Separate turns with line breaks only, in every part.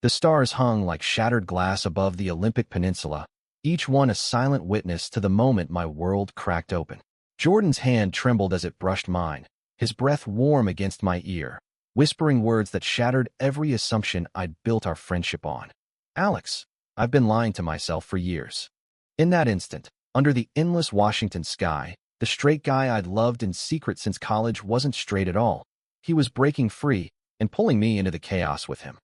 The stars hung like shattered glass above the Olympic Peninsula, each one a silent witness to the moment my world cracked open. Jordan's hand trembled as it brushed mine, his breath warm against my ear, whispering words that shattered every assumption I'd built our friendship on. Alex, I've been lying to myself for years. In that instant, under the endless Washington sky, the straight guy I'd loved in secret since college wasn't straight at all. He was breaking free and pulling me into the chaos with him.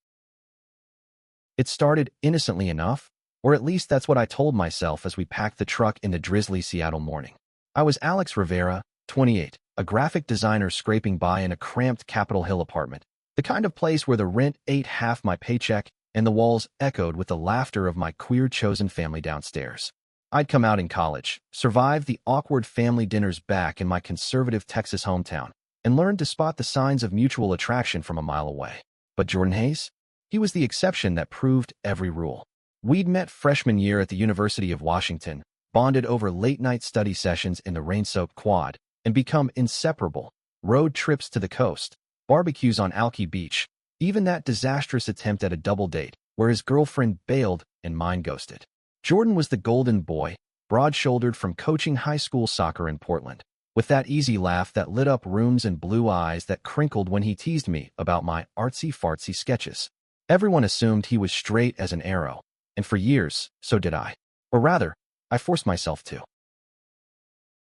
It started innocently enough, or at least that's what I told myself as we packed the truck in the drizzly Seattle morning. I was Alex Rivera, 28, a graphic designer scraping by in a cramped Capitol Hill apartment, the kind of place where the rent ate half my paycheck and the walls echoed with the laughter of my queer-chosen family downstairs. I'd come out in college, survived the awkward family dinners back in my conservative Texas hometown, and learned to spot the signs of mutual attraction from a mile away. But Jordan Hayes? He was the exception that proved every rule. We'd met freshman year at the University of Washington, bonded over late-night study sessions in the rain-soaked quad, and become inseparable. Road trips to the coast, barbecues on Alki Beach, even that disastrous attempt at a double date, where his girlfriend bailed and mine ghosted. Jordan was the golden boy, broad-shouldered from coaching high school soccer in Portland, with that easy laugh that lit up rooms and blue eyes that crinkled when he teased me about my artsy-fartsy sketches. Everyone assumed he was straight as an arrow, and for years, so did I. Or rather, I forced myself to.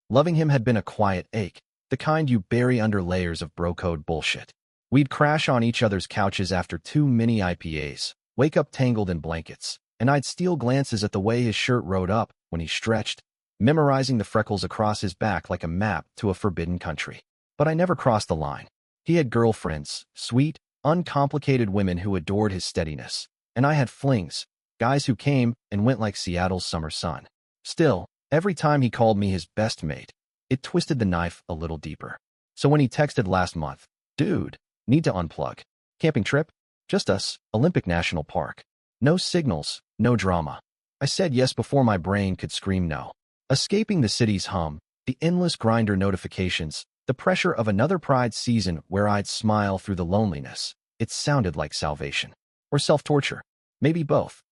Loving him had been a quiet ache, the kind you bury under layers of bro-code bullshit. We'd crash on each other's couches after 2 mini IPAs, wake up tangled in blankets, and I'd steal glances at the way his shirt rode up when he stretched, memorizing the freckles across his back like a map to a forbidden country. But I never crossed the line. He had girlfriends, sweet, uncomplicated women who adored his steadiness, and I had flings, guys who came and went like Seattle's summer sun. Still, every time he called me his best mate, it twisted the knife a little deeper. So when he texted last month, "Dude, need to unplug. Camping trip? Just us, Olympic National Park. No signals, no drama." I said yes before my brain could scream no. Escaping the city's hum, the endless grinder notifications, the pressure of another Pride season where I'd smile through the loneliness, it sounded like salvation. Or self-torture. Maybe both.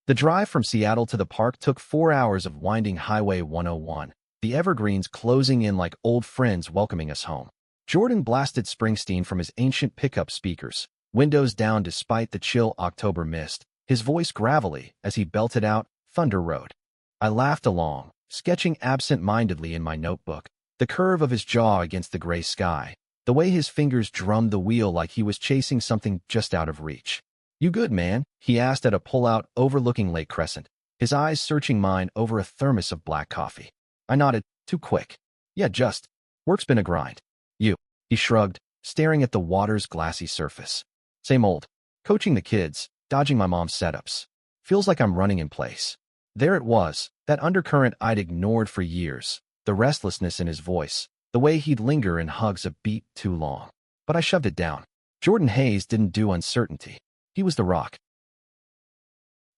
The drive from Seattle to the park took 4 hours of winding Highway 101, the evergreens closing in like old friends welcoming us home. Jordan blasted Springsteen from his ancient pickup speakers, windows down despite the chill October mist, his voice gravelly as he belted out Thunder Road. I laughed along, sketching absent-mindedly in my notebook, the curve of his jaw against the gray sky, the way his fingers drummed the wheel like he was chasing something just out of reach. "You good, man?" he asked at a pullout overlooking Lake Crescent, his eyes searching mine over a thermos of black coffee. I nodded, too quick. "Yeah, just. Work's been a grind." "You?" He shrugged, staring at the water's glassy surface. "Same old. Coaching the kids, dodging my mom's setups. Feels like I'm running in place." There it was, that undercurrent I'd ignored for years, the restlessness in his voice, the way he'd linger in hugs a beat too long. But I shoved it down. Jordan Hayes didn't do uncertainty. He was the rock.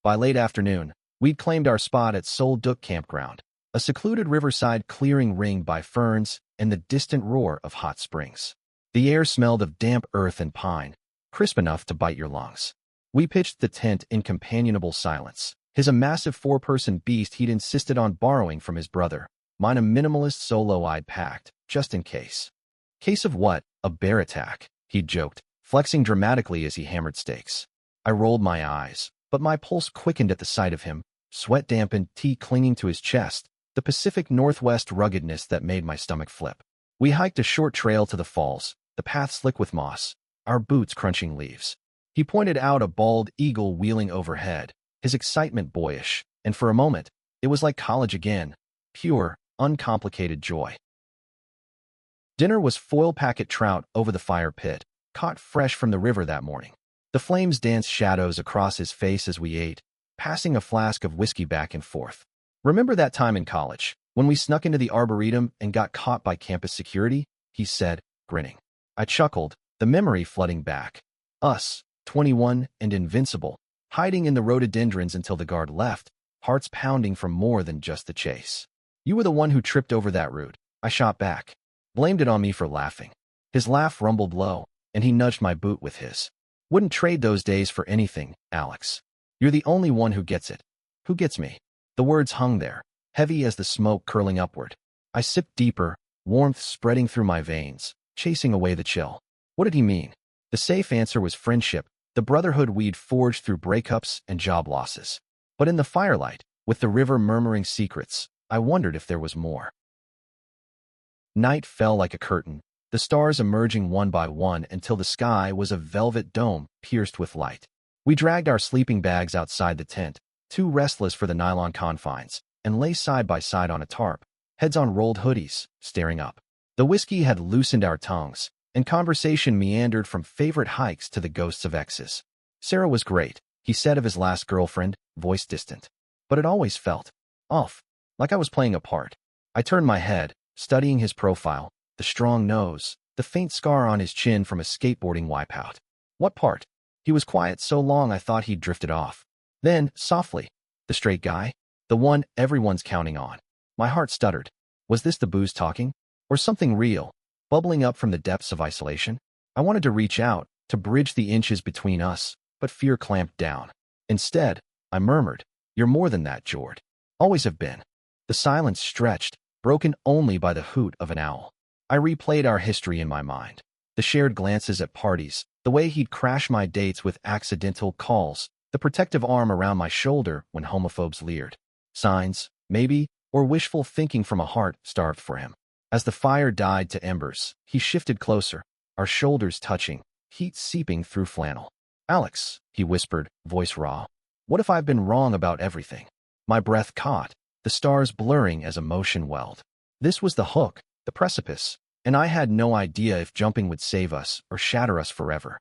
By late afternoon, we'd claimed our spot at Sol Duc Campground, a secluded riverside clearing ringed by ferns and the distant roar of hot springs. The air smelled of damp earth and pine, crisp enough to bite your lungs. We pitched the tent in companionable silence, his a massive 4-person beast he'd insisted on borrowing from his brother, mine a minimalist solo I'd packed, just in case. "Case of what? A bear attack," he'd joked, flexing dramatically as he hammered stakes. I rolled my eyes, but my pulse quickened at the sight of him, sweat dampened, tea clinging to his chest, the Pacific Northwest ruggedness that made my stomach flip. We hiked a short trail to the falls, the path slick with moss, our boots crunching leaves. He pointed out a bald eagle wheeling overhead, his excitement boyish, and for a moment, it was like college again, pure, uncomplicated joy. Dinner was foil packet trout over the fire pit, caught fresh from the river that morning. The flames danced shadows across his face as we ate, passing a flask of whiskey back and forth. "Remember that time in college, when we snuck into the Arboretum and got caught by campus security?" he said, grinning. I chuckled, the memory flooding back. Us, 21 and invincible, hiding in the rhododendrons until the guard left, hearts pounding from more than just the chase. "You were the one who tripped over that root," I shot back. Blamed it on me for laughing. His laugh rumbled low, and he nudged my boot with his. Wouldn't trade those days for anything, Alex. You're the only one who gets it. Who gets me? The words hung there, heavy as the smoke curling upward. I sipped deeper, warmth spreading through my veins, chasing away the chill. What did he mean? The safe answer was friendship, the brotherhood we'd forged through breakups and job losses. But in the firelight, with the river murmuring secrets, I wondered if there was more. Night fell like a curtain, the stars emerging one by one until the sky was a velvet dome pierced with light. We dragged our sleeping bags outside the tent, too restless for the nylon confines, and lay side by side on a tarp, heads on rolled hoodies, staring up. The whiskey had loosened our tongues, and conversation meandered from favorite hikes to the ghosts of exes. Sarah was great, he said of his last girlfriend, voice distant. But it always felt off, like I was playing a part. I turned my head, studying his profile, the strong nose, the faint scar on his chin from a skateboarding wipeout. What part? He was quiet so long I thought he'd drifted off. Then, softly, the straight guy, the one everyone's counting on. My heart stuttered. Was this the booze talking? Or something real, bubbling up from the depths of isolation? I wanted to reach out, to bridge the inches between us, but fear clamped down. Instead, I murmured, "You're more than that, Jord. Always have been." The silence stretched, broken only by the hoot of an owl. I replayed our history in my mind. The shared glances at parties, the way he'd crash my dates with accidental calls, the protective arm around my shoulder when homophobes leered. Signs, maybe, or wishful thinking from a heart starved for him. As the fire died to embers, he shifted closer, our shoulders touching, heat seeping through flannel. "Alex," he whispered, voice raw. "What if I've been wrong about everything?" My breath caught, the stars blurring as emotion welled. This was the hook, the precipice, and I had no idea if jumping would save us or shatter us forever.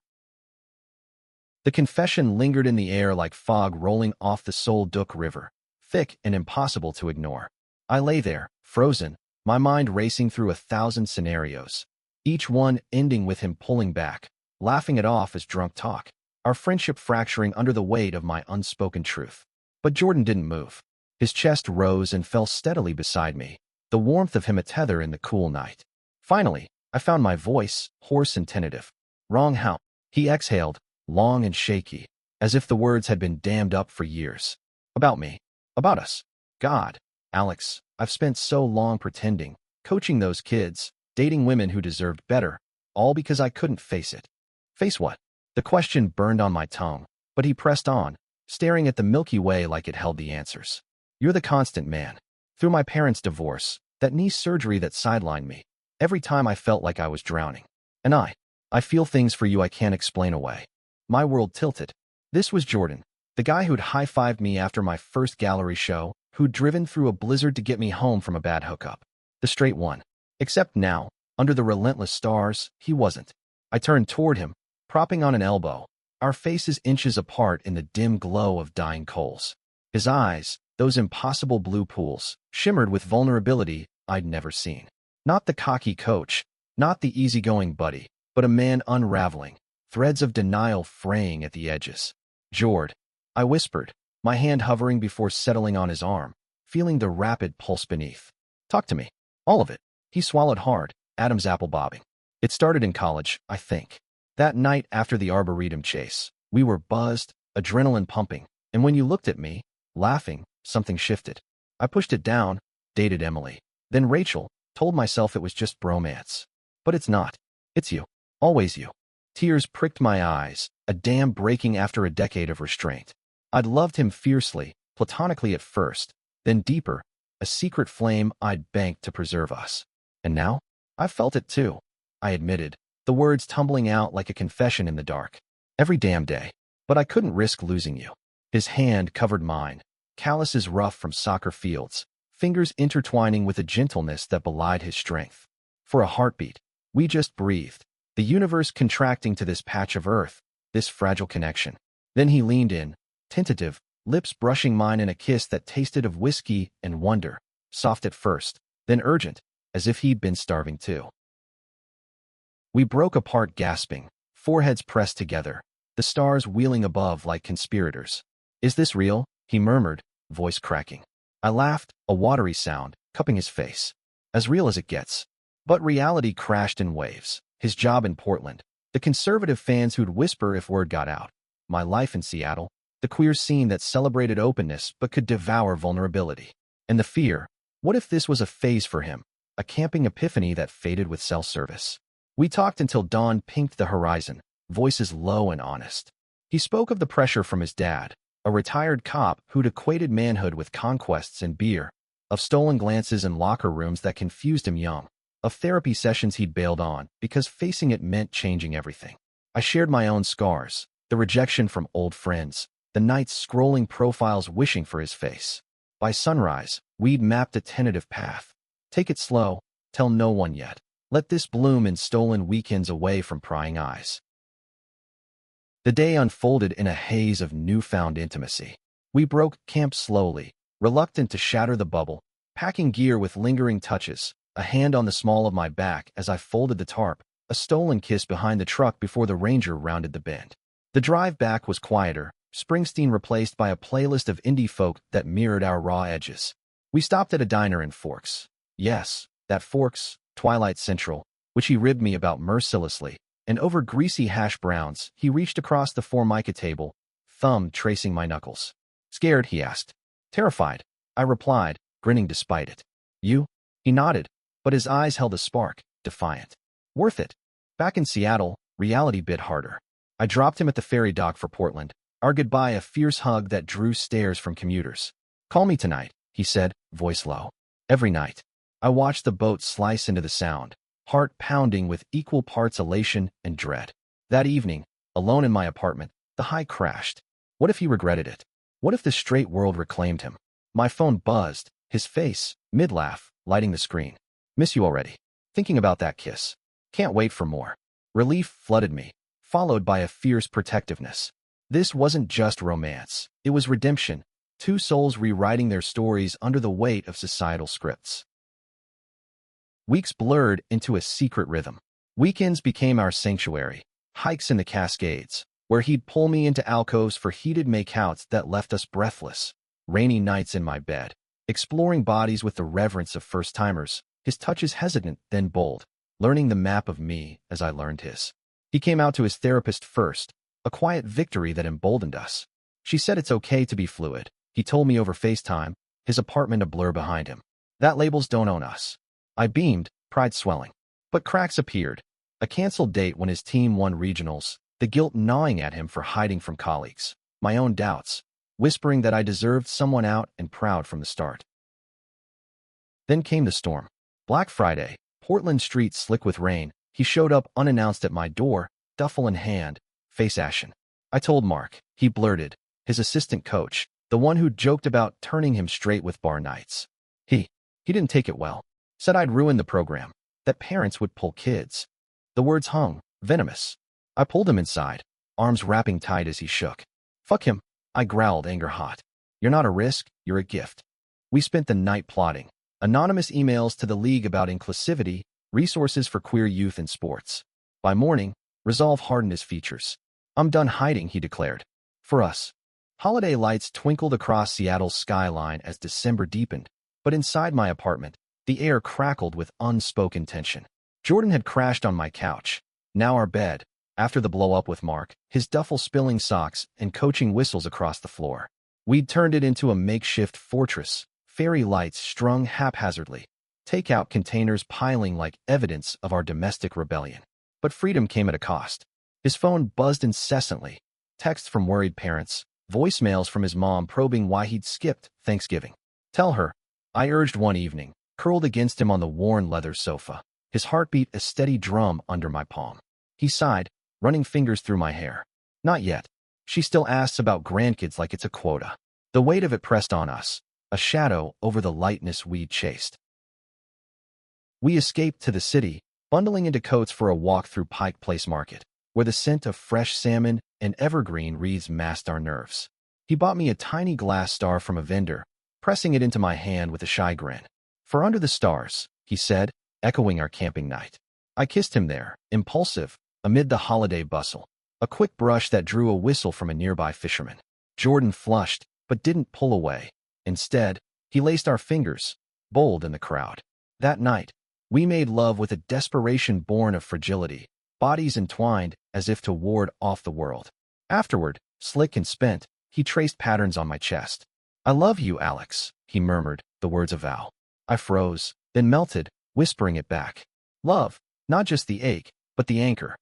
The confession lingered in the air like fog rolling off the Sol Duc River, thick and impossible to ignore. I lay there, frozen, my mind racing through 1,000 scenarios, each one ending with him pulling back, laughing it off as drunk talk, our friendship fracturing under the weight of my unspoken truth. But Jordan didn't move. His chest rose and fell steadily beside me, the warmth of him a tether in the cool night. Finally, I found my voice, hoarse and tentative. "Wrong how?" He exhaled, long and shaky, as if the words had been dammed up for years. "About me. About us. God, Alex, I've spent so long pretending, coaching those kids, dating women who deserved better, all because I couldn't face it." Face what? The question burned on my tongue, but he pressed on, staring at the Milky Way like it held the answers. "You're the constant, man. Through my parents' divorce, that knee surgery that sidelined me, every time I felt like I was drowning. And I feel things for you I can't explain away." My world tilted. This was Jordan, the guy who'd high-fived me after my first gallery show, who'd driven through a blizzard to get me home from a bad hookup. The straight one. Except now, under the relentless stars, he wasn't. I turned toward him, propping on an elbow, our faces inches apart in the dim glow of dying coals. His eyes, those impossible blue pools, shimmered with vulnerability I'd never seen. Not the cocky coach, not the easygoing buddy, but a man unraveling, threads of denial fraying at the edges. "Jord," I whispered, my hand hovering before settling on his arm, feeling the rapid pulse beneath. "Talk to me. All of it." He swallowed hard, Adam's apple bobbing. "It started in college, I think. That night after the Arboretum chase, we were buzzed, adrenaline pumping, and when you looked at me, laughing, something shifted. I pushed it down, dated Emily. Then Rachel, told myself it was just bromance. But it's not. It's you. Always you." Tears pricked my eyes, a dam breaking after a decade of restraint. I'd loved him fiercely, platonically at first, then deeper, a secret flame I'd banked to preserve us. And now? I felt it too, I admitted, the words tumbling out like a confession in the dark. "Every damn day. But I couldn't risk losing you." His hand covered mine, calluses rough from soccer fields, fingers intertwining with a gentleness that belied his strength. For a heartbeat, we just breathed, the universe contracting to this patch of earth, this fragile connection. Then he leaned in, tentative, lips brushing mine in a kiss that tasted of whiskey and wonder, soft at first, then urgent, as if he'd been starving too. We broke apart gasping, foreheads pressed together, the stars wheeling above like conspirators. "Is this real?" he murmured, voice cracking. I laughed, a watery sound, cupping his face. "As real as it gets." But reality crashed in waves. His job in Portland, the The conservative fans who'd whisper if word got out. My life in Seattle, the queer scene that celebrated openness but could devour vulnerability. And the fear, what if this was a phase for him, a camping epiphany that faded with self-service? We talked until dawn pinked the horizon, voices low and honest. He spoke of the pressure from his dad, a retired cop who'd equated manhood with conquests and beer, of stolen glances in locker rooms that confused him young, of therapy sessions he'd bailed on because facing it meant changing everything. I shared my own scars, the rejection from old friends, the nights scrolling profiles wishing for his face. By sunrise, we'd mapped a tentative path. Take it slow, tell no one yet. Let this bloom in stolen weekends away from prying eyes. The day unfolded in a haze of newfound intimacy. We broke camp slowly, reluctant to shatter the bubble, packing gear with lingering touches, a hand on the small of my back as I folded the tarp, a stolen kiss behind the truck before the Ranger rounded the bend. The drive back was quieter, Springsteen replaced by a playlist of indie folk that mirrored our raw edges. We stopped at a diner in Forks. Yes, that Forks, Twilight Central, which he ribbed me about mercilessly, and over greasy hash browns, he reached across the Formica table, thumb tracing my knuckles. Scared, he asked. Terrified, I replied, grinning despite it. You? He nodded, but his eyes held a spark, defiant. Worth it. Back in Seattle, reality bit harder. I dropped him at the ferry dock for Portland, our goodbye a fierce hug that drew stares from commuters. Call me tonight, he said, voice low. Every night. I watched the boat slice into the sound, heart pounding with equal parts elation and dread. That evening, alone in my apartment, the high crashed. What if he regretted it? What if the straight world reclaimed him? My phone buzzed, his face, mid-laugh, lighting the screen. Miss you already. Thinking about that kiss. Can't wait for more. Relief flooded me, followed by a fierce protectiveness. This wasn't just romance. It was redemption, two souls rewriting their stories under the weight of societal scripts. Weeks blurred into a secret rhythm. Weekends became our sanctuary, hikes in the Cascades, where he'd pull me into alcoves for heated makeouts that left us breathless, rainy nights in my bed, exploring bodies with the reverence of first-timers, his touches hesitant then bold, learning the map of me as I learned his. He came out to his therapist first, a quiet victory that emboldened us. She said it's okay to be fluid. He told me over FaceTime, his apartment a blur behind him. That labels don't own us. I beamed, pride swelling. But cracks appeared. A canceled date when his team won regionals, the guilt gnawing at him for hiding from colleagues. My own doubts, whispering that I deserved someone out and proud from the start. Then came the storm. Black Friday, Portland streets slick with rain. He showed up unannounced at my door, duffel in hand, face ashen. I told Mark, he blurted, his assistant coach, the one who joked about turning him straight with bar nights. He didn't take it well. Said I'd ruined the program, that parents would pull kids. The words hung, venomous. I pulled him inside, arms wrapping tight as he shook. Fuck him, I growled, anger hot. You're not a risk, you're a gift. We spent the night plotting. Anonymous emails to the league about inclusivity, resources for queer youth in sports. By morning, resolve hardened his features. I'm done hiding, he declared. For us. Holiday lights twinkled across Seattle's skyline as December deepened, but inside my apartment, the air crackled with unspoken tension. Jordan had crashed on my couch. Now our bed, after the blow-up with Mark, his duffel spilling socks and coaching whistles across the floor. We'd turned it into a makeshift fortress, fairy lights strung haphazardly, takeout containers piling like evidence of our domestic rebellion. But freedom came at a cost. His phone buzzed incessantly, texts from worried parents, voicemails from his mom probing why he'd skipped Thanksgiving. Tell her, I urged one evening, curled against him on the worn leather sofa, his heartbeat a steady drum under my palm. He sighed, running fingers through my hair. Not yet. She still asks about grandkids like it's a quota. The weight of it pressed on us, a shadow over the lightness we'd chased. We escaped to the city, bundling into coats for a walk through Pike Place Market, where the scent of fresh salmon and evergreen wreaths masked our nerves. He bought me a tiny glass star from a vendor, pressing it into my hand with a shy grin. For under the stars, he said, echoing our camping night. I kissed him there, impulsive, amid the holiday bustle, a quick brush that drew a whistle from a nearby fisherman. Jordan flushed, but didn't pull away. Instead, he laced our fingers, bold in the crowd. That night, we made love with a desperation born of fragility, bodies entwined as if to ward off the world. Afterward, slick and spent, he traced patterns on my chest. "I love you, Alex," he murmured, the words a vow. I froze, then melted, whispering it back. Love, not just the ache, but the anchor.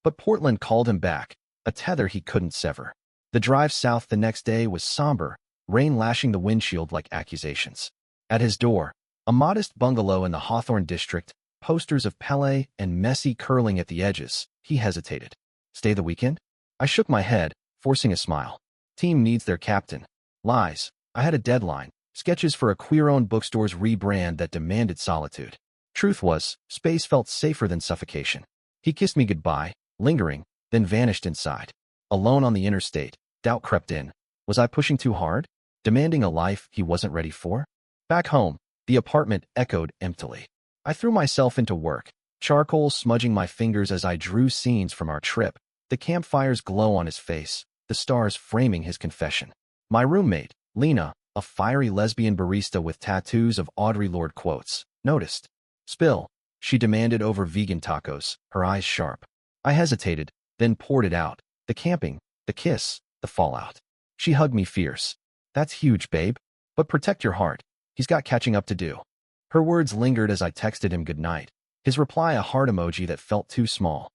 But Portland called him back, a tether he couldn't sever. The drive south the next day was somber, rain lashing the windshield like accusations. At his door, a modest bungalow in the Hawthorne district, posters of Pele and Messi curling at the edges, he hesitated. "Stay the weekend?" I shook my head, forcing a smile. "Team needs their captain." Lies. I had a deadline, sketches for a queer-owned bookstore's rebrand that demanded solitude. Truth was, space felt safer than suffocation. He kissed me goodbye, lingering, then vanished inside. Alone on the interstate, doubt crept in. Was I pushing too hard? Demanding a life he wasn't ready for? Back home, the apartment echoed emptily. I threw myself into work, charcoal smudging my fingers as I drew scenes from our trip, the campfire's glow on his face, the stars framing his confession. My roommate, Lena, a fiery lesbian barista with tattoos of Audre Lorde quotes, noticed. "Spill," she demanded over vegan tacos, her eyes sharp. I hesitated, then poured it out. The camping, the kiss, the fallout. She hugged me fierce. "That's huge, babe. But protect your heart. He's got catching up to do." Her words lingered as I texted him goodnight. His reply a heart emoji that felt too small.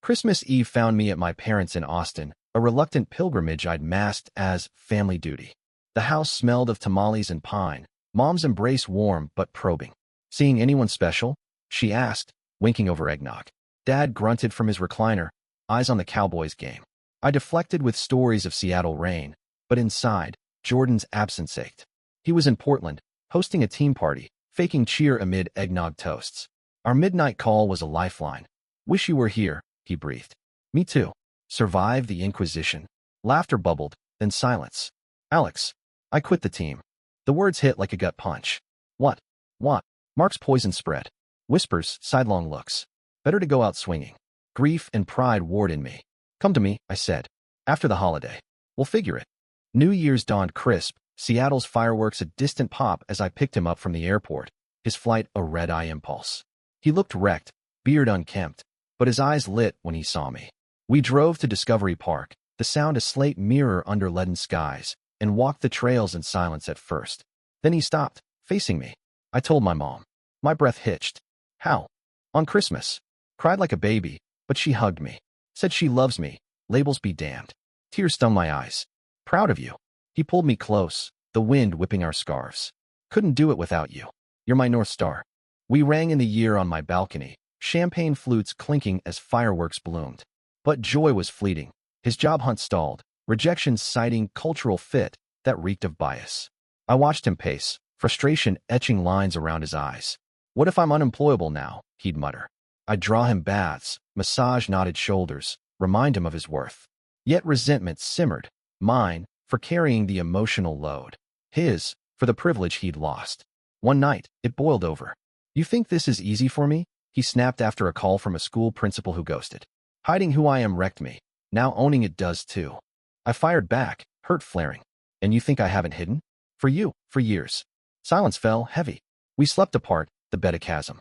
Christmas Eve found me at my parents' in Austin, a reluctant pilgrimage I'd masked as family duty. The house smelled of tamales and pine, Mom's embrace warm but probing. "Seeing anyone special?" she asked, winking over eggnog. Dad grunted from his recliner, eyes on the Cowboys game. I deflected with stories of Seattle rain, but inside, Jordan's absence ached. He was in Portland, hosting a team party, faking cheer amid eggnog toasts. Our midnight call was a lifeline. "Wish you were here," he breathed. "Me too." Survive the Inquisition. Laughter bubbled, then silence. "Alex, I quit the team." The words hit like a gut punch. "What? What?" Mark's poison spread. Whispers, sidelong looks. Better to go out swinging. Grief and pride warred in me. "Come to me," I said. "After the holiday. We'll figure it." New Year's dawned crisp, Seattle's fireworks a distant pop as I picked him up from the airport, his flight a red-eye impulse. He looked wrecked, beard unkempt, but his eyes lit when he saw me. We drove to Discovery Park, the sound a slate mirror under leaden skies, and walked the trails in silence at first. Then he stopped, facing me. I told my mom. My breath hitched. "How?" "On Christmas." Cried like a baby, but she hugged me. Said she loves me. Labels be damned. Tears stung my eyes. "Proud of you." He pulled me close, the wind whipping our scarves. "Couldn't do it without you. You're my North Star." We rang in the year on my balcony, champagne flutes clinking as fireworks bloomed. But joy was fleeting. His job hunt stalled, rejections citing cultural fit that reeked of bias. I watched him pace, frustration etching lines around his eyes. "What if I'm unemployable now?" he'd mutter. I'd draw him baths, massage knotted shoulders, remind him of his worth. Yet resentment simmered, mine, for carrying the emotional load. His, for the privilege he'd lost. One night, it boiled over. "You think this is easy for me?" he snapped after a call from a school principal who ghosted. "Hiding who I am wrecked me. Now owning it does too." I fired back, hurt flaring. "And you think I haven't hidden? For you, for years." Silence fell heavy. We slept apart, the bed a chasm.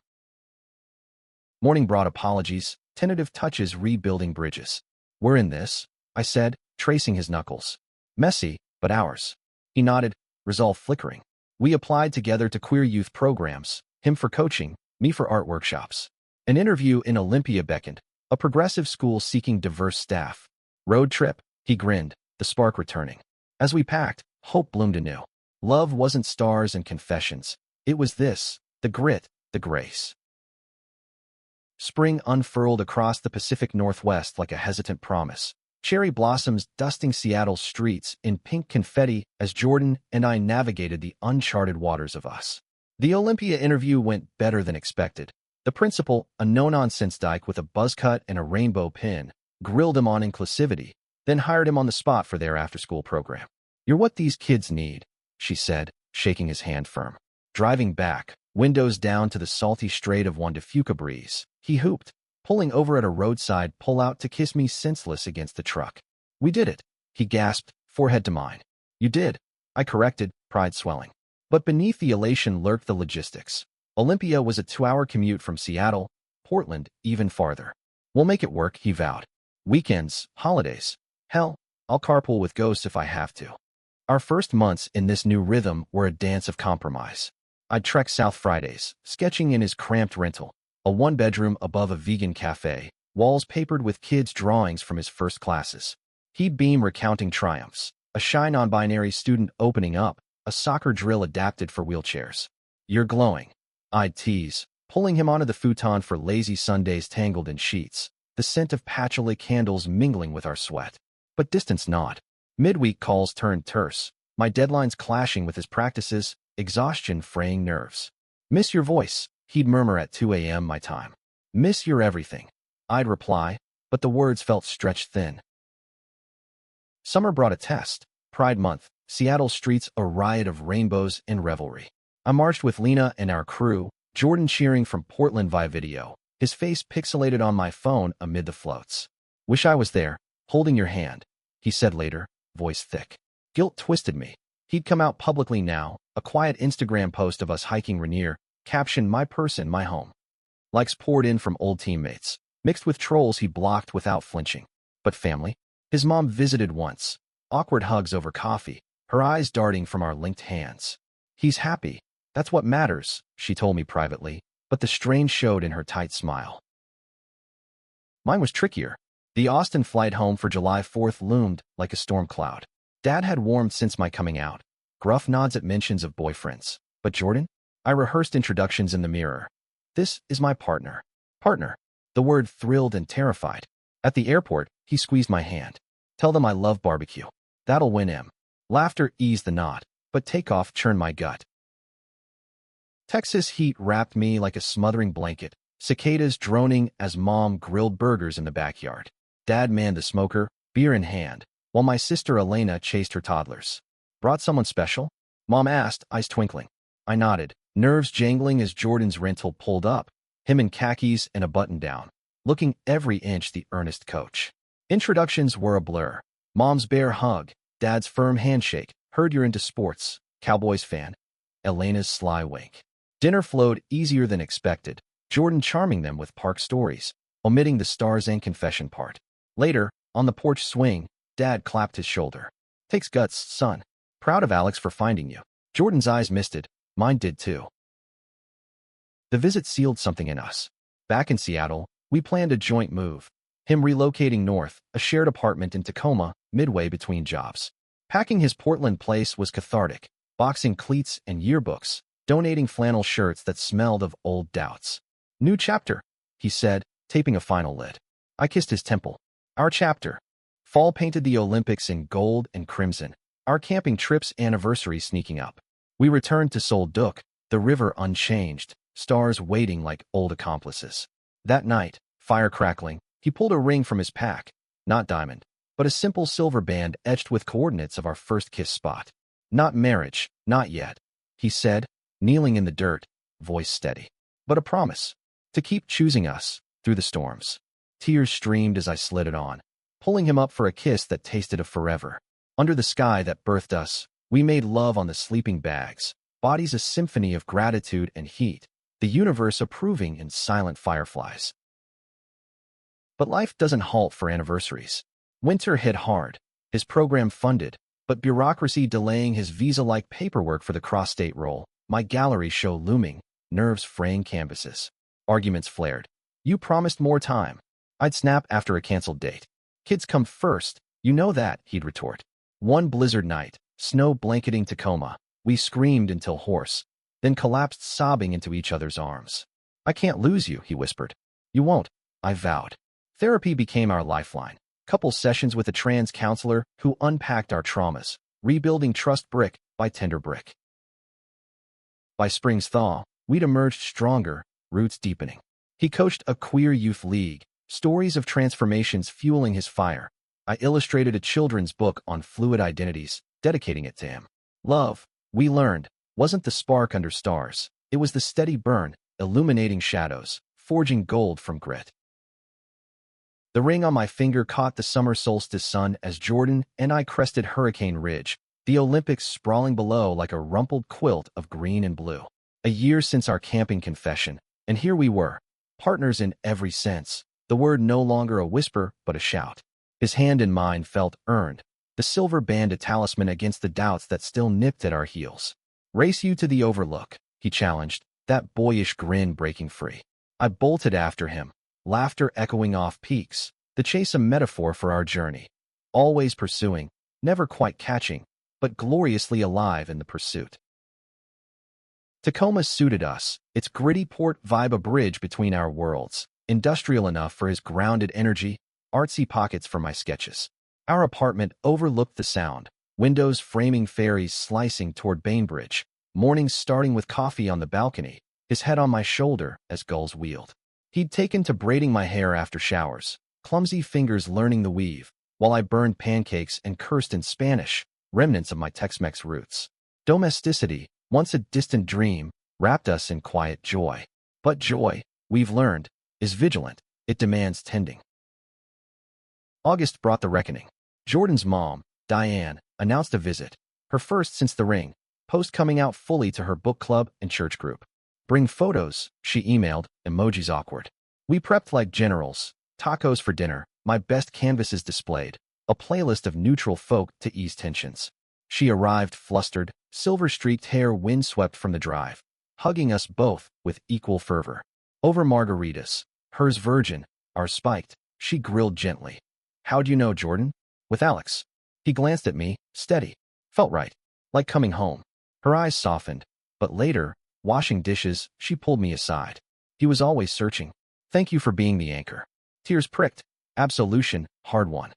Morning brought apologies, tentative touches rebuilding bridges. "We're in this," I said, tracing his knuckles. "Messy, but ours." He nodded, resolve flickering. We applied together to queer youth programs, him for coaching, me for art workshops. An interview in Olympia beckoned, a progressive school seeking diverse staff. "Road trip," he grinned, the spark returning. As we packed, hope bloomed anew. Love wasn't stars and confessions. It was this, the grit, the grace. Spring unfurled across the Pacific Northwest like a hesitant promise. Cherry blossoms dusting Seattle's streets in pink confetti as Jordan and I navigated the uncharted waters of us. The Olympia interview went better than expected. The principal, a no-nonsense dyke with a buzz cut and a rainbow pin, grilled him on inclusivity, then hired him on the spot for their after-school program. "You're what these kids need," she said, shaking his hand firm. Driving back, windows down to the salty strait of Juan de Fuca breeze, he hooped, pulling over at a roadside pull-out to kiss me senseless against the truck. "We did it," he gasped, forehead to mine. "You did," I corrected, pride swelling. But beneath the elation lurked the logistics. Olympia was a 2-hour commute from Seattle, Portland even farther. We'll make it work, he vowed. Weekends, holidays. Hell, I'll carpool with ghosts if I have to. Our first months in this new rhythm were a dance of compromise. I'd trek south Fridays, sketching in his cramped rental, a one-bedroom above a vegan cafe, walls papered with kids' drawings from his first classes. He'd beam recounting triumphs, a shy non-binary student opening up, a soccer drill adapted for wheelchairs. You're glowing. I'd tease, pulling him onto the futon for lazy Sundays tangled in sheets, the scent of patchouli candles mingling with our sweat. But distance not. Midweek calls turned terse, my deadlines clashing with his practices, exhaustion fraying nerves. Miss your voice, he'd murmur at 2 a.m. my time. Miss your everything. I'd reply, but the words felt stretched thin. Summer brought a test. Pride Month, Seattle streets a riot of rainbows and revelry. I marched with Lena and our crew, Jordan cheering from Portland via video, his face pixelated on my phone amid the floats. Wish I was there, holding your hand, he said later, voice thick. Guilt twisted me. He'd come out publicly now, a quiet Instagram post of us hiking Rainier, caption my person, my home. Likes poured in from old teammates, mixed with trolls he blocked without flinching. But family? His mom visited once. Awkward hugs over coffee, her eyes darting from our linked hands. He's happy. That's what matters, she told me privately, but the strain showed in her tight smile. Mine was trickier. The Austin flight home for July 4th loomed like a storm cloud. Dad had warmed since my coming out. Gruff nods at mentions of boyfriends. But Jordan? I rehearsed introductions in the mirror. This is my partner. Partner. The word thrilled and terrified. At the airport, he squeezed my hand. Tell them I love barbecue. That'll win him. Laughter eased the knot, but takeoff churned my gut. Texas heat wrapped me like a smothering blanket, cicadas droning as Mom grilled burgers in the backyard. Dad manned the smoker, beer in hand, while my sister Elena chased her toddlers. Brought someone special? Mom asked, eyes twinkling. I nodded, nerves jangling as Jordan's rental pulled up, him in khakis and a button-down, looking every inch the earnest coach. Introductions were a blur. Mom's bear hug, Dad's firm handshake, heard you're into sports, Cowboys fan, Elena's sly wink. Dinner flowed easier than expected, Jordan charming them with park stories, omitting the stars and confession part. Later, on the porch swing, Dad clapped his shoulder. Takes guts, son. Proud of Alex for finding you. Jordan's eyes misted. Mine did too. The visit sealed something in us. Back in Seattle, we planned a joint move. Him relocating north, a shared apartment in Tacoma, midway between jobs. Packing his Portland place was cathartic. Boxing cleats and yearbooks, donating flannel shirts that smelled of old doubts. New chapter, he said, taping a final lid. I kissed his temple. Our chapter. Fall painted the Olympics in gold and crimson, our camping trip's anniversary sneaking up. We returned to Sol Duc, the river unchanged, stars waiting like old accomplices. That night, fire crackling, he pulled a ring from his pack, not diamond, but a simple silver band etched with coordinates of our first kiss spot. Not marriage, not yet, he said, kneeling in the dirt, voice steady. But a promise, to keep choosing us, through the storms. Tears streamed as I slid it on, pulling him up for a kiss that tasted of forever. Under the sky that birthed us, we made love on the sleeping bags, bodies a symphony of gratitude and heat, the universe approving in silent fireflies. But life doesn't halt for anniversaries. Winter hit hard, his program funded, but bureaucracy delaying his visa-like paperwork for the cross-state role, my gallery show looming, nerves fraying canvases. Arguments flared. You promised more time. I'd snap after a canceled date. Kids come first, you know that, he'd retort. One blizzard night, snow blanketing Tacoma, we screamed until hoarse, then collapsed sobbing into each other's arms. I can't lose you, he whispered. You won't, I vowed. Therapy became our lifeline. Couple sessions with a trans counselor who unpacked our traumas, rebuilding trust brick by tender brick. By spring's thaw, we'd emerged stronger, roots deepening. He coached a queer youth league, stories of transformations fueling his fire. I illustrated a children's book on fluid identities, dedicating it to him. Love, we learned, wasn't the spark under stars. It was the steady burn, illuminating shadows, forging gold from grit. The ring on my finger caught the summer solstice sun as Jordan and I crested Hurricane Ridge, the Olympics sprawling below like a rumpled quilt of green and blue. A year since our camping confession, and here we were, Partners in every sense, the word no longer a whisper but a shout. His hand in mine felt earned, the silver band a talisman against the doubts that still nipped at our heels. Race you to the overlook, he challenged, that boyish grin breaking free. I bolted after him, laughter echoing off peaks, the chase a metaphor for our journey. Always pursuing, never quite catching, but gloriously alive in the pursuit. Tacoma suited us, its gritty port vibe a bridge between our worlds, industrial enough for his grounded energy, artsy pockets for my sketches. Our apartment overlooked the sound, windows framing ferries slicing toward Bainbridge, mornings starting with coffee on the balcony, his head on my shoulder as gulls wheeled. He'd taken to braiding my hair after showers, clumsy fingers learning the weave, while I burned pancakes and cursed in Spanish, remnants of my Tex-Mex roots. Domesticity, once a distant dream, wrapped us in quiet joy. But joy, we've learned, is vigilant. It demands tending. August brought the reckoning. Jordan's mom, Diane, announced a visit, her first since the ring, post coming out fully to her book club and church group. Bring photos, she emailed, emojis awkward. We prepped like generals, tacos for dinner, my best canvases displayed, a playlist of neutral folk to ease tensions. She arrived flustered, silver-streaked hair windswept from the drive, hugging us both with equal fervor. Over margaritas, hers virgin, ours spiked, she grilled gently. How'd you know, Jordan? With Alex. He glanced at me, steady. Felt right. Like coming home. Her eyes softened, but later, washing dishes, she pulled me aside. He was always searching. Thank you for being the anchor. Tears pricked. Absolution, hard won.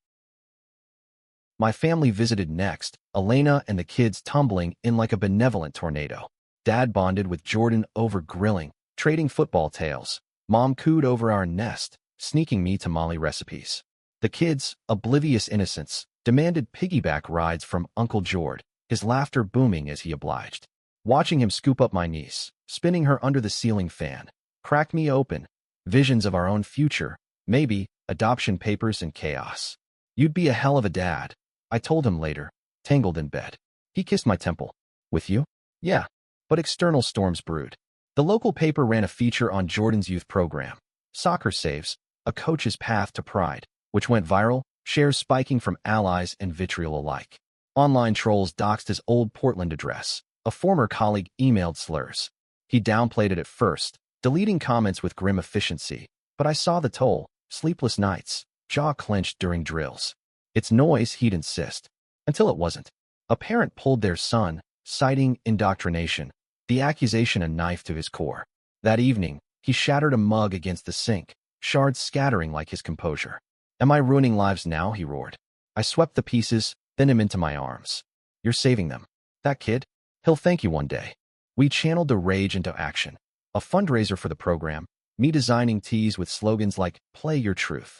My family visited next, Elena and the kids tumbling in like a benevolent tornado. Dad bonded with Jordan over grilling, trading football tales. Mom cooed over our nest, sneaking me tamale recipes. The kids, oblivious innocents, demanded piggyback rides from Uncle Jord, his laughter booming as he obliged. Watching him scoop up my niece, spinning her under the ceiling fan, cracked me open. Visions of our own future, maybe, adoption papers and chaos. You'd be a hell of a dad, I told him later, tangled in bed. He kissed my temple. With you? Yeah. But external storms brewed. The local paper ran a feature on Jordan's youth program, Soccer Saves, a coach's path to pride, which went viral, shares spiking from allies and vitriol alike. Online trolls doxed his old Portland address. A former colleague emailed slurs. He downplayed it at first, deleting comments with grim efficiency. But I saw the toll, sleepless nights, jaw clenched during drills. It's noise, he'd insist. Until it wasn't. A parent pulled their son, citing indoctrination, the accusation a knife to his core. That evening, he shattered a mug against the sink, shards scattering like his composure. Am I ruining lives now? He roared. I swept the pieces, then him into my arms. You're saving them. That kid? He'll thank you one day. We channeled the rage into action. A fundraiser for the program, me designing tees with slogans like, play your truth.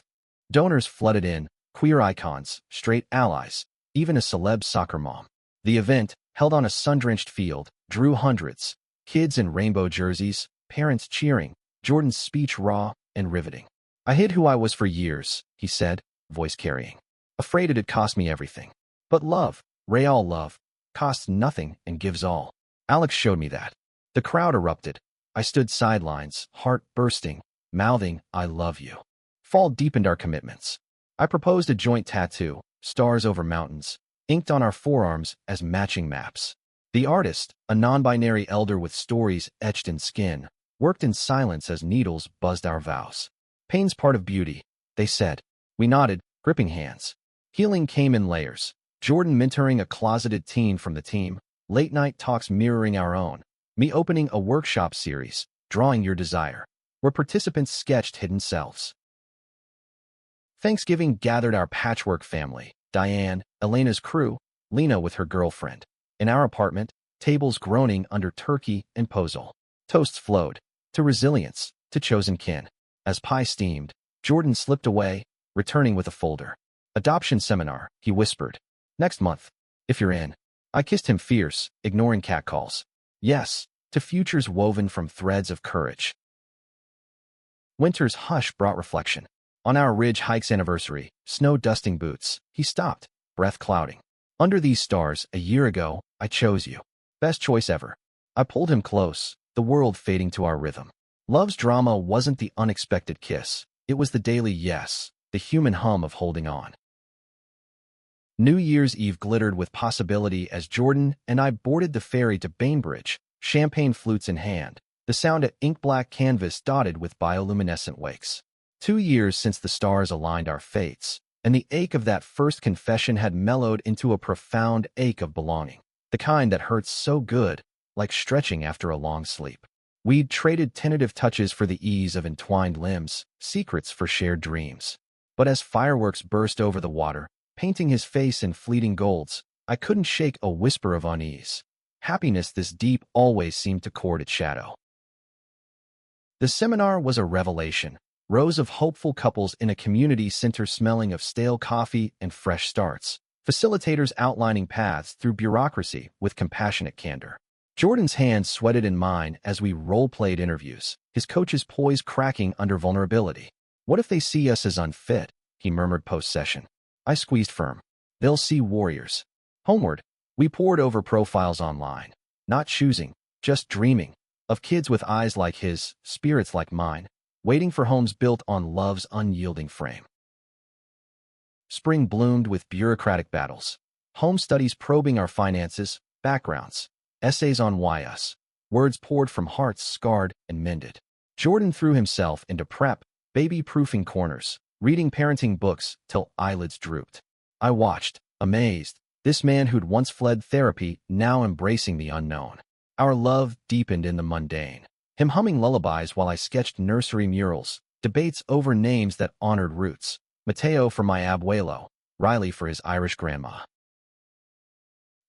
Donors flooded in, queer icons, straight allies, even a celeb soccer mom. The event, held on a sun-drenched field, drew hundreds. Kids in rainbow jerseys, parents cheering, Jordan's speech raw and riveting. I hid who I was for years, he said, voice carrying. Afraid it'd cost me everything. But love, real love, costs nothing and gives all. Alex showed me that. The crowd erupted. I stood sidelines, heart bursting, mouthing, I love you. Fall deepened our commitments. I proposed a joint tattoo, stars over mountains, inked on our forearms as matching maps. The artist, a non-binary elder with stories etched in skin, worked in silence as needles buzzed our vows. Pain's part of beauty, they said. We nodded, gripping hands. Healing came in layers. Jordan mentoring a closeted teen from the team, late-night talks mirroring our own, me opening a workshop series, Drawing Your Desire, where participants sketched hidden selves. Thanksgiving gathered our patchwork family, Diane, Elena's crew, Lena with her girlfriend. In our apartment, tables groaning under turkey and pozole. Toasts flowed, to resilience, to chosen kin. As pie steamed, Jordan slipped away, returning with a folder. Adoption seminar, he whispered. Next month, if you're in. I kissed him fierce, ignoring catcalls. Yes, to futures woven from threads of courage. Winter's hush brought reflection. On our Ridge hike's anniversary, snow-dusting boots, he stopped, breath clouding. Under these stars, a year ago, I chose you. Best choice ever. I pulled him close, the world fading to our rhythm. Love's drama wasn't the unexpected kiss. It was the daily yes, the human hum of holding on. New Year's Eve glittered with possibility as Jordan and I boarded the ferry to Bainbridge, champagne flutes in hand, the sound of ink-black canvas dotted with bioluminescent wakes. 2 years since the stars aligned our fates, and the ache of that first confession had mellowed into a profound ache of belonging, the kind that hurts so good, like stretching after a long sleep. We'd traded tentative touches for the ease of entwined limbs, secrets for shared dreams. But as fireworks burst over the water, painting his face in fleeting golds, I couldn't shake a whisper of unease. Happiness this deep always seemed to court its shadow. The seminar was a revelation. Rows of hopeful couples in a community center smelling of stale coffee and fresh starts. Facilitators outlining paths through bureaucracy with compassionate candor. Jordan's hands sweated in mine as we role-played interviews, his coach's poise cracking under vulnerability. "What if they see us as unfit?" he murmured post-session. I squeezed firm. "They'll see warriors." Homeward, we pored over profiles online, not choosing, just dreaming, of kids with eyes like his, spirits like mine, waiting for homes built on love's unyielding frame. Spring bloomed with bureaucratic battles. Home studies probing our finances, backgrounds, essays on why us. Words poured from hearts scarred and mended. Jordan threw himself into prep, baby-proofing corners, reading parenting books till eyelids drooped. I watched, amazed, this man who'd once fled therapy now embracing the unknown. Our love deepened in the mundane. Him humming lullabies while I sketched nursery murals, debates over names that honored roots. Mateo for my abuelo, Riley for his Irish grandma.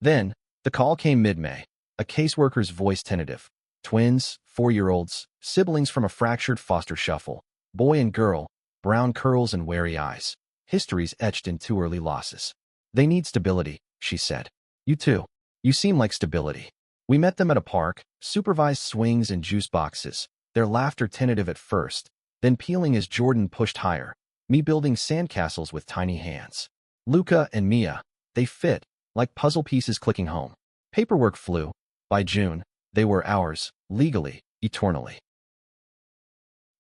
Then, the call came mid-May, a caseworker's voice tentative. Twins, 4-year-olds, siblings from a fractured foster shuffle, boy and girl, brown curls and wary eyes, histories etched in too early losses. "They need stability," she said. "You too. You seem like stability." We met them at a park, supervised swings and juice boxes, their laughter tentative at first, then peeling as Jordan pushed higher, me building sandcastles with tiny hands. Luca and Mia, they fit, like puzzle pieces clicking home. Paperwork flew. By June, they were ours, legally, eternally.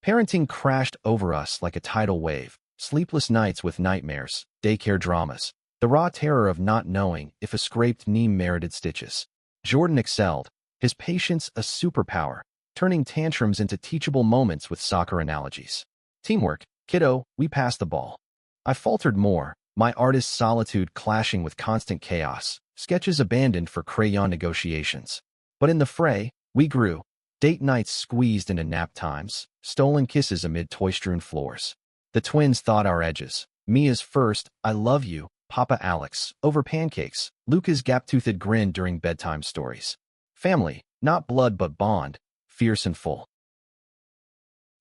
Parenting crashed over us like a tidal wave, sleepless nights with nightmares, daycare dramas, the raw terror of not knowing if a scraped knee merited stitches. Jordan excelled, his patience a superpower, turning tantrums into teachable moments with soccer analogies. Teamwork, kiddo, we passed the ball. I faltered more, my artist's solitude clashing with constant chaos, sketches abandoned for crayon negotiations. But in the fray, we grew, date nights squeezed into nap times, stolen kisses amid toy-strewn floors. The twins thawed our edges. Mia's first, "I love you, Papa Alex," over pancakes, Luca's gap-toothed grin during bedtime stories. Family, not blood but bond, fierce and full.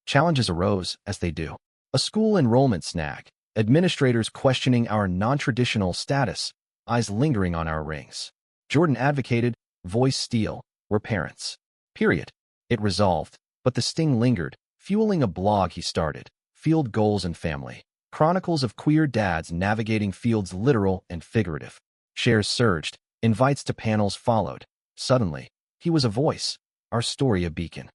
Challenges arose, as they do. A school enrollment snag, administrators questioning our non-traditional status, eyes lingering on our rings. Jordan advocated, voice steel, we're parents. Period. It resolved, but the sting lingered, fueling a blog he started, Field Goals and Family. Chronicles of queer dads navigating fields literal and figurative. Shares surged, invites to panels followed. Suddenly, he was a voice, our story a beacon.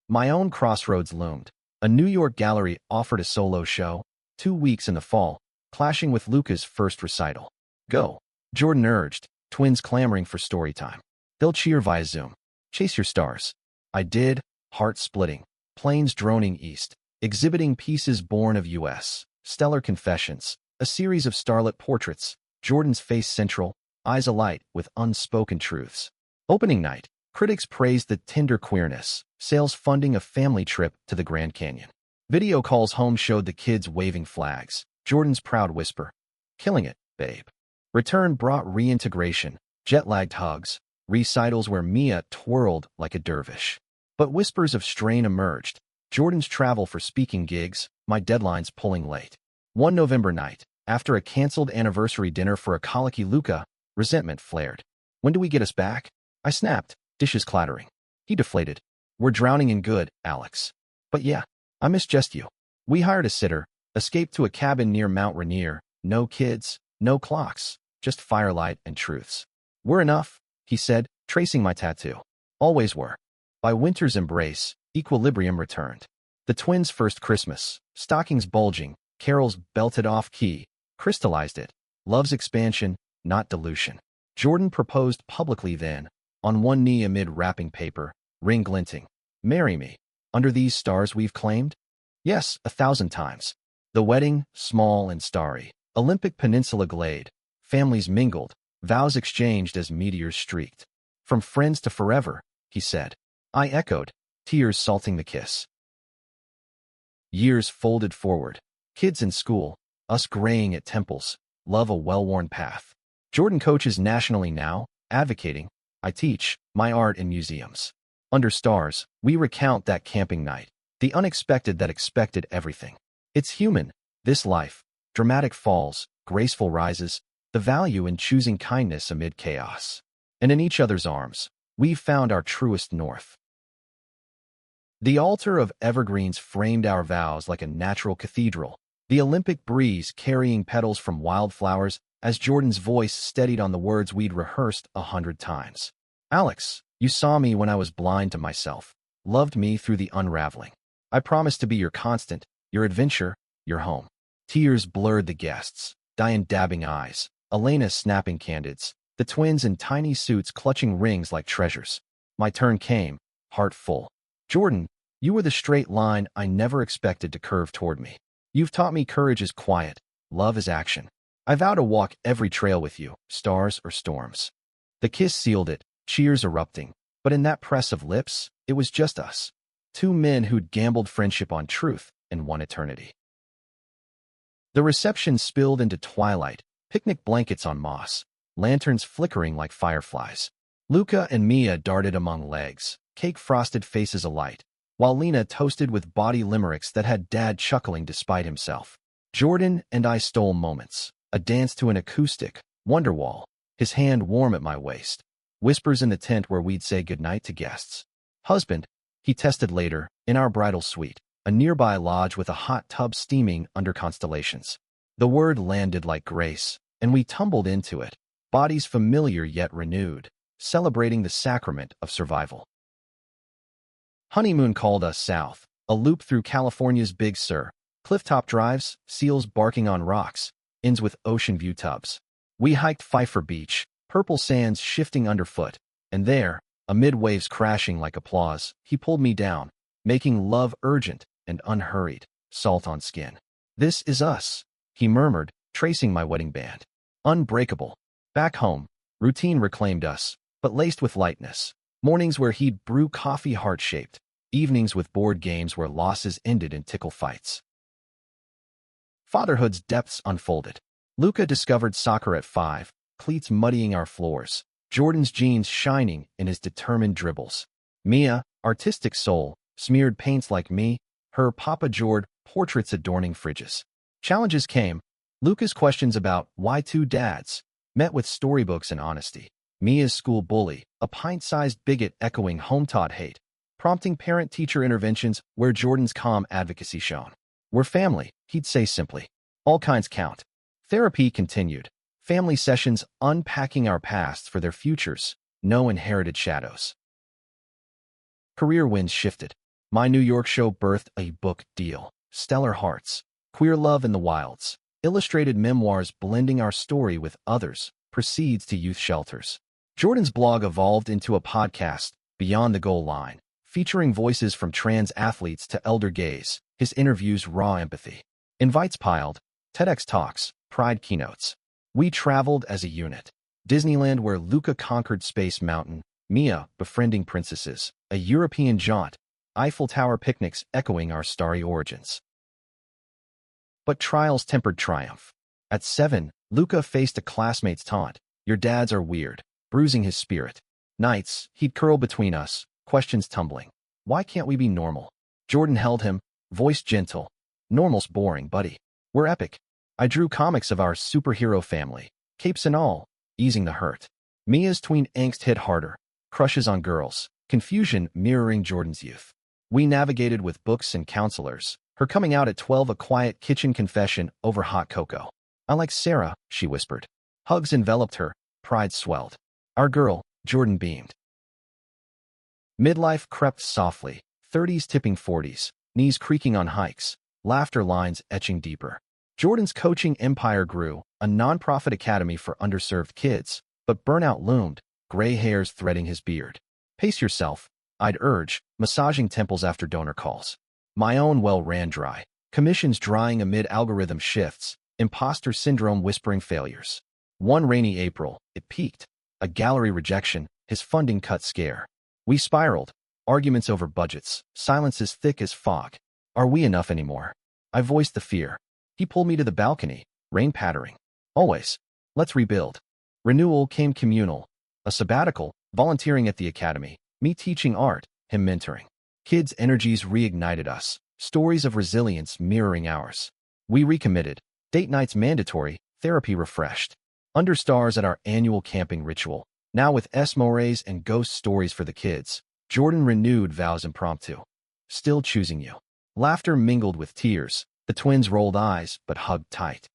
My own crossroads loomed. A New York gallery offered a solo show, 2 weeks in the fall, clashing with Luca's first recital. "Go," Jordan urged, twins clamoring for story time. "They'll cheer via Zoom. Chase your stars." I did, heart splitting, planes droning east, exhibiting pieces born of U.S. Stellar Confessions, a series of starlit portraits, Jordan's face central, eyes alight with unspoken truths. Opening night, critics praised the tender queerness, sales funding a family trip to the Grand Canyon. Video calls home showed the kids waving flags, Jordan's proud whisper, "Killing it, babe." Return brought reintegration, jet-lagged hugs, recitals where Mia twirled like a dervish. But whispers of strain emerged, Jordan's travel for speaking gigs, my deadlines pulling late. One November night, after a canceled anniversary dinner for a colicky Luca, resentment flared. "When do we get us back?" I snapped, dishes clattering. He deflated. "We're drowning in good, Alex." "But yeah, I misjust you." We hired a sitter, escaped to a cabin near Mount Rainier, no kids, no clocks, just firelight and truths. "We're enough," he said, tracing my tattoo. "Always were." By winter's embrace, equilibrium returned. The twins' first Christmas, stockings bulging, carols belted off-key, crystallized it. Love's expansion, not dilution. Jordan proposed publicly then, on one knee amid wrapping paper, ring glinting. Marry me. Under these stars we've claimed? Yes, 1,000 times. The wedding, small and starry. Olympic Peninsula glade. Families mingled, vows exchanged as meteors streaked. From friends to forever, he said. I echoed, tears salting the kiss. Years folded forward. Kids in school, us graying at temples, love a well-worn path. Jordan coaches nationally now, advocating. I teach my art in museums. Under stars, we recount that camping night, the unexpected that expected everything. It's human, this life, dramatic falls, graceful rises, the value in choosing kindness amid chaos. And in each other's arms, we've found our truest north. The altar of evergreens framed our vows like a natural cathedral, the Olympic breeze carrying petals from wildflowers as Jordan's voice steadied on the words we'd rehearsed 100 times. Alex, you saw me when I was blind to myself, loved me through the unraveling. I promised to be your constant, your adventure, your home. Tears blurred the guests, Diane dabbing eyes, Elena snapping candids, the twins in tiny suits clutching rings like treasures. My turn came, heart full. Jordan, you were the straight line I never expected to curve toward me. You've taught me courage is quiet, love is action. I vow to walk every trail with you, stars or storms. The kiss sealed it, cheers erupting, but in that press of lips, it was just us. Two men who'd gambled friendship on truth and one eternity. The reception spilled into twilight, picnic blankets on moss, lanterns flickering like fireflies. Luca and Mia darted among legs, cake-frosted faces alight, while Lena toasted with body limericks that had Dad chuckling despite himself. Jordan and I stole moments, a dance to an acoustic, Wonderwall, his hand warm at my waist, whispers in the tent where we'd say goodnight to guests. Husband, he tested later, in our bridal suite, a nearby lodge with a hot tub steaming under constellations. The word landed like grace, and we tumbled into it, bodies familiar yet renewed, celebrating the sacrament of survival. Honeymoon called us south, a loop through California's Big Sur, clifftop drives, seals barking on rocks, ends with ocean view tubs. We hiked Pfeiffer Beach, purple sands shifting underfoot, and there, amid waves crashing like applause, he pulled me down, making love urgent and unhurried, salt on skin. This is us, he murmured, tracing my wedding band. Unbreakable. Back home, routine reclaimed us, but laced with lightness. Mornings where he'd brew coffee heart-shaped, evenings with board games where losses ended in tickle fights. Fatherhood's depths unfolded. Luca discovered soccer at 5, cleats muddying our floors, Jordan's jeans shining in his determined dribbles. Mia, artistic soul, smeared paints like me, her Papa Jord portraits adorning fridges. Challenges came. Luca's questions about why two dads met with storybooks and honesty. Mia's school bully, a pint-sized bigot echoing home-taught hate, prompting parent-teacher interventions where Jordan's calm advocacy shone. We're family, he'd say simply. All kinds count. Therapy continued. Family sessions unpacking our pasts for their futures, no inherited shadows. Career winds shifted. My New York show birthed a book deal. Stellar Hearts, Queer Love in the Wilds, illustrated memoirs blending our story with others, proceeds to youth shelters. Jordan's blog evolved into a podcast, Beyond the Goal Line, featuring voices from trans athletes to elder gays, his interviews raw empathy. Invites piled, TEDx talks, Pride keynotes. We traveled as a unit. Disneyland where Luca conquered Space Mountain, Mia befriending princesses, a European jaunt, Eiffel Tower picnics echoing our starry origins. But trials tempered triumph. At 7, Luca faced a classmate's taunt, "Your dads are weird," bruising his spirit. Nights, he'd curl between us, questions tumbling. Why can't we be normal? Jordan held him, voice gentle. Normal's boring, buddy. We're epic. I drew comics of our superhero family, capes and all, easing the hurt. Mia's tween angst hit harder, crushes on girls, confusion mirroring Jordan's youth. We navigated with books and counselors, her coming out at 12 a quiet kitchen confession over hot cocoa. I like Sarah, she whispered. Hugs enveloped her, pride swelled. Our girl, Jordan beamed. Midlife crept softly, 30s tipping 40s, knees creaking on hikes, laughter lines etching deeper. Jordan's coaching empire grew, a nonprofit academy for underserved kids, but burnout loomed, gray hairs threading his beard. Pace yourself, I'd urge, massaging temples after donor calls. My own well ran dry, commissions drying amid algorithm shifts, imposter syndrome whispering failures. One rainy April, it peaked. A gallery rejection, his funding cut scare. We spiraled, arguments over budgets, silences thick as fog. Are we enough anymore? I voiced the fear. He pulled me to the balcony, rain pattering. Always. Let's rebuild. Renewal came communal. A sabbatical, volunteering at the academy, me teaching art, him mentoring. Kids' energies reignited us, stories of resilience mirroring ours. We recommitted. Date nights mandatory, therapy refreshed. Under stars at our annual camping ritual. Now with S-mores and ghost stories for the kids. Jordan renewed vows impromptu. Still choosing you. Laughter mingled with tears. The twins rolled eyes, but hugged tight.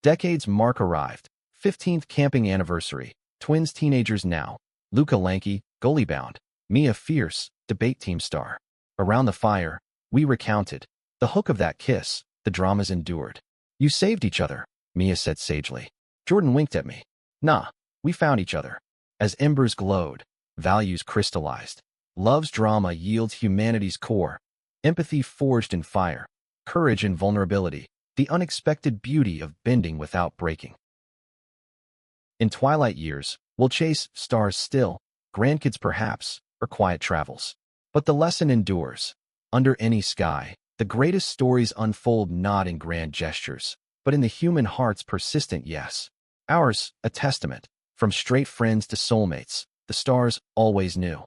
Decades mark arrived. 15th camping anniversary. Twins teenagers now. Luca lanky, goalie-bound. Mia fierce, debate team star. Around the fire, we recounted. The hook of that kiss, the dramas endured. You saved each other, Mia said sagely. Jordan winked at me. Nah, we found each other. As embers glowed, values crystallized. Love's drama yields humanity's core. Empathy forged in fire. Courage in vulnerability. The unexpected beauty of bending without breaking. In twilight years, we'll chase stars still, grandkids perhaps, or quiet travels. But the lesson endures. Under any sky, the greatest stories unfold not in grand gestures, but in the human heart's persistent yes. Ours, a testament. From straight friends to soulmates, the stars always knew.